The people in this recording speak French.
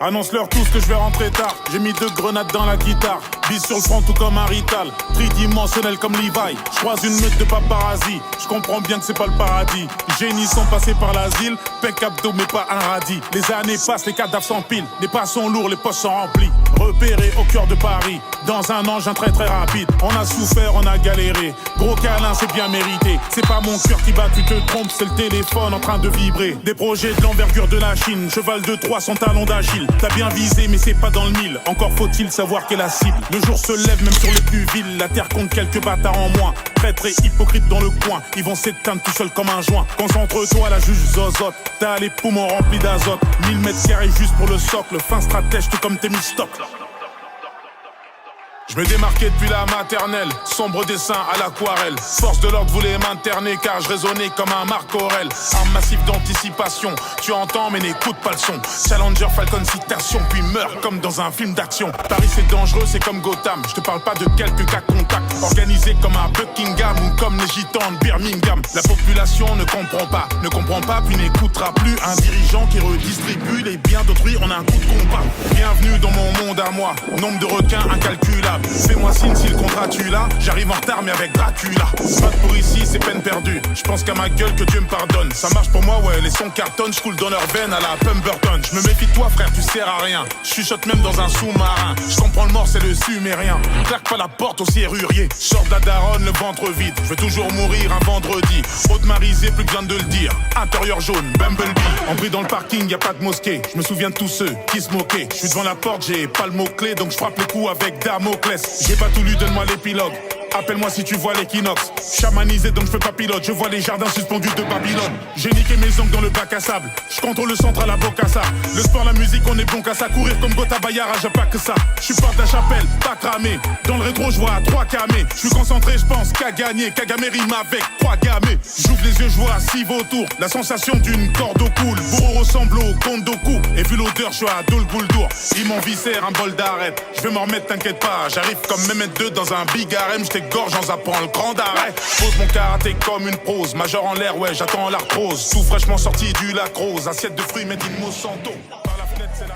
Annonce-leur tous que je vais rentrer tard. J'ai mis 2 grenades dans la guitare. Bise sur le front tout comme un rital. Tridimensionnel comme Levi. Je croise une meute de paparazzi. Je comprends bien que c'est pas le paradis. Les génies sont passés par l'asile. Pec abdos mais pas un radis. Les années passent, les cadavres s'empilent. Les pas sont lourds, les poches sont remplies. Repéré au cœur de Paris. Dans un engin très très rapide. On a souffert, on a galéré. Gros câlin, c'est bien mérité. C'est pas mon cœur qui bat, tu te trompes. C'est le téléphone en train de vibrer. Des projets de l'envergure de la Chine. Cheval de Troie, son talon d'Achille. T'as bien visé mais c'est pas dans le mille. Encore faut-il savoir quelle est la cible. Le jour se lève même sur les plus villes. La terre compte quelques bâtards en moins. Très très hypocrite dans le coin. Ils vont s'éteindre tout seuls comme un joint. Concentre-toi, la juge zozote. T'as les poumons remplis d'azote. 1000 mètres carrés juste pour le socle. Fin stratège tout comme Thémistocle. Je me démarquais depuis la maternelle, sombre dessin à l'aquarelle. Force de l'ordre voulait m'interner car je résonnais comme un Marc Aurel. Arme massive d'anticipation, tu entends mais n'écoute pas le son. Challenger Falcon citation puis meurt comme dans un film d'action. Paris c'est dangereux, c'est comme Gotham. Je te parle pas de quelques cas contacts. Organisé comme un Buckingham ou comme les gitans de Birmingham. La population ne comprend pas puis n'écoutera plus. Un dirigeant qui redistribue les biens d'autrui, on a un coup de compas. Bienvenue dans mon monde à moi, nombre de requins incalculable. Fais-moi signe si le contrat tu l'as. J'arrive en retard mais avec Dracula. Pas pour ici c'est peine perdue. Je pense qu'à ma gueule que Dieu me pardonne. Ça marche pour moi ouais les sons cartonnent. J'coule dans leurs veines à la Pemberton. Je me méfie de toi frère tu sers à rien. Je chuchote même dans un sous-marin. Je comprends le mort c'est le sumérien. Claque pas la porte au serrurier. Sors de la daronne le ventre vide. Je veux toujours mourir un vendredi. Haute-marisé plus besoin de le dire. Intérieur jaune Bumblebee. En pris dans le parking y a pas de mosquée. Je me souviens de tous ceux qui se moquaient. Je suis devant la porte j'ai pas le mot clé. Donc je frappe le coup avec Damoclès. J'ai pas tout lu, donne-moi l'épilogue. Appelle-moi si tu vois l'équinoxe. Chamanisé donc je fais pas pilote. Je vois les jardins suspendus de Babylone. J'ai niqué mes ongles dans le bac à sable. Je contrôle le centre à la Bocassa. Le sport, la musique, on est bon qu'à ça. Courir comme Gotha Bayara, j'ai pas que ça. Je suis porte à chapelle, pas cramé. Dans le rétro, je vois 3 camés. Je suis concentré, je pense qu'à gagner. Kagame rime avec 3 gamés. J'ouvre les yeux, je vois 6 vautours. La sensation d'une corde au cool. Bourreau ressemble au Conte Doku. Et vu l'odeur, je suis à Dol Gouldour. Ils m'ont viscère, un bol d'arrêt. Je vais m'en remettre, t'inquiète pas. J'arrive comme Mehmet 2 dans un big harem. Gorge en zappant le grand arrêt. Pose mon karaté comme une prose. Major en l'air, ouais, j'attends l'arthrose. Tout fraîchement sorti du lac rose. Assiette de fruits, made in Monsanto. Par la fenêtre, c'est la